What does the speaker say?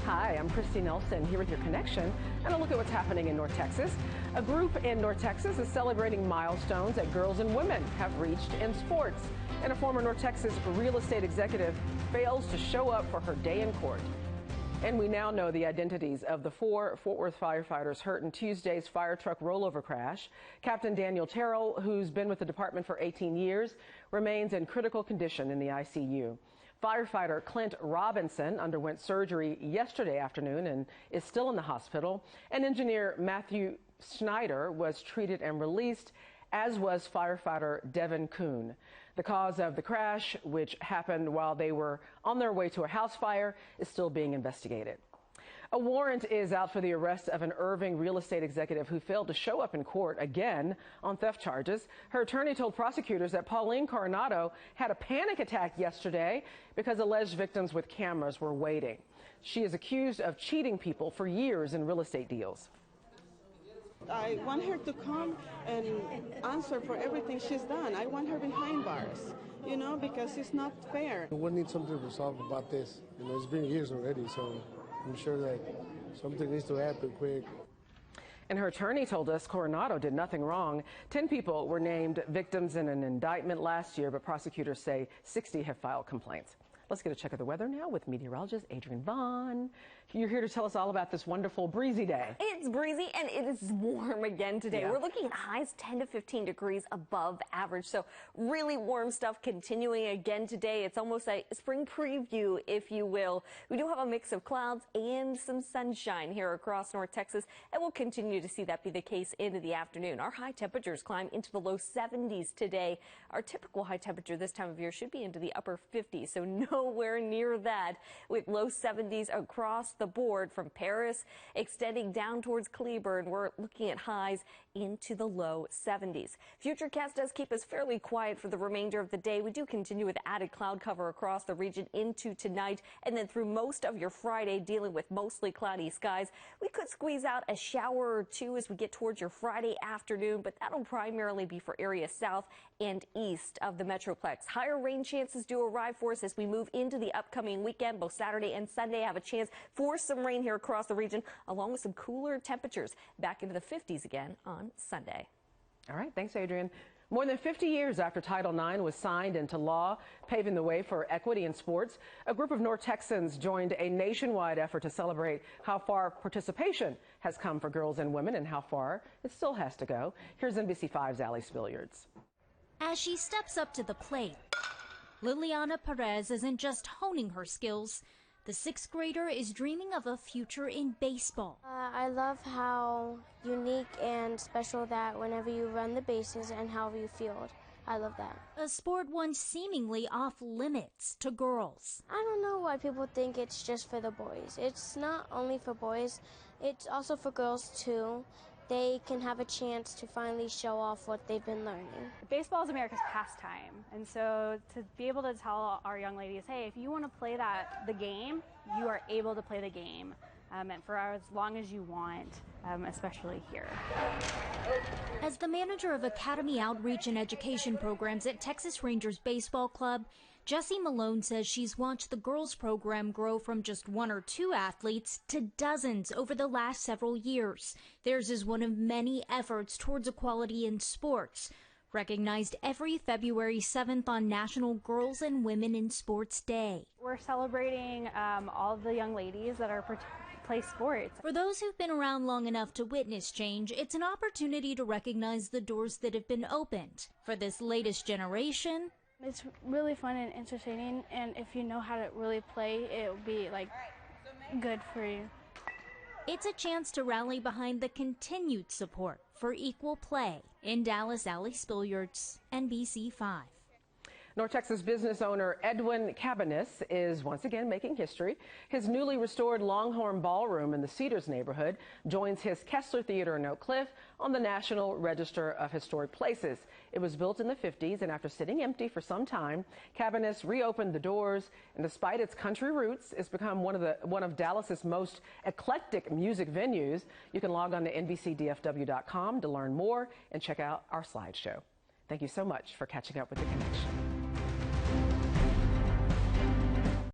Hi, I'm Christy Nelson here with your connection and a look at what's happening in North Texas. A group in North Texas is celebrating milestones that girls and women have reached in sports. And a former North Texas real estate executive fails to show up for her day in court. And we now know the identities of the 4 Fort Worth firefighters hurt in Tuesday's fire truck rollover crash. Captain Daniel Terrell, who's been with the department for 18 years, remains in critical condition in the ICU. Firefighter Clint Robinson underwent surgery yesterday afternoon and is still in the hospital. And engineer Matthew Schneider was treated and released, as was firefighter Devin Kuhn. The cause of the crash, which happened while they were on their way to a house fire, is still being investigated. A warrant is out for the arrest of an Irving real estate executive who failed to show up in court again on theft charges. Her attorney told prosecutors that Pauline Coronado had a panic attack yesterday because alleged victims with cameras were waiting. She is accused of cheating people for years in real estate deals. I want her to come and answer for everything she's done. I want her behind bars, because it's not fair. We need something resolved about this. It's been years already, so I'm sure that something needs to happen quick. And her attorney told us Coronado did nothing wrong. 10 people were named victims in an indictment last year, but prosecutors say 60 have filed complaints. Let's get a check of the weather now with meteorologist Adrienne Vaughn. You're here to tell us all about this wonderful breezy day. It's breezy and it is warm again today. Yeah. We're looking at highs 10 to 15 degrees above average. So really warm stuff continuing again today. It's almost a spring preview, if you will. We do have a mix of clouds and some sunshine here across North Texas, and we'll continue to see that be the case into the afternoon. Our high temperatures climb into the low 70s today. Our typical high temperature this time of year should be into the upper 50s, so nowhere near that, with low 70s across the board from Paris extending down towards Cleburne. We're looking at highs into the low 70s. Futurecast does keep us fairly quiet for the remainder of the day. We do continue with added cloud cover across the region into tonight, and then through most of your Friday dealing with mostly cloudy skies. We could squeeze out a shower or two as we get towards your Friday afternoon, but that'll primarily be for areas south and east of the Metroplex. Higher rain chances do arrive for us as we move into the upcoming weekend. Both Saturday and Sunday have a chance for some rain here across the region, along with some cooler temperatures back into the 50s again on Sunday. All right, thanks, Adrienne. More than 50 years after Title IX was signed into law, paving the way for equity in sports, a group of North Texans joined a nationwide effort to celebrate how far participation has come for girls and women and how far it still has to go. Here's NBC5's Allie Spilliards. As she steps up to the plate, Liliana Perez isn't just honing her skills. The 6th grader is dreaming of a future in baseball. I love how unique and special that whenever you run the bases and how you field. I love that. A sport once seemingly off limits to girls. I don't know why people think it's just for the boys. It's not only for boys, it's also for girls too. They can have a chance to finally show off what they've been learning. Baseball is America's pastime, and so to be able to tell our young ladies, hey, if you want to play the game, you are able to play the game, and for as long as you want, especially here. As the manager of Academy Outreach and Education Programs at Texas Rangers Baseball Club, Jessie Malone says she's watched the girls program grow from just 1 or 2 athletes to dozens over the last several years. Theirs is one of many efforts towards equality in sports, recognized every February 7th on National Girls and Women in Sports Day. We're celebrating all of the young ladies that play sports. For those who've been around long enough to witness change, it's an opportunity to recognize the doors that have been opened. For this latest generation, it's really fun and entertaining, and if you know how to really play, it'll be good for you. It's a chance to rally behind the continued support for equal play. In Dallas, Allie Spilliards, NBC5. North Texas business owner Edwin Cabanis is once again making history. His newly restored Longhorn Ballroom in the Cedars neighborhood joins his Kessler Theater in Oak Cliff on the National Register of Historic Places. It was built in the 50s, and after sitting empty for some time, Cabanis reopened the doors, and despite its country roots, it's become one of Dallas's most eclectic music venues. You can log on to NBCDFW.com to learn more and check out our slideshow. Thank you so much for catching up with The Connection.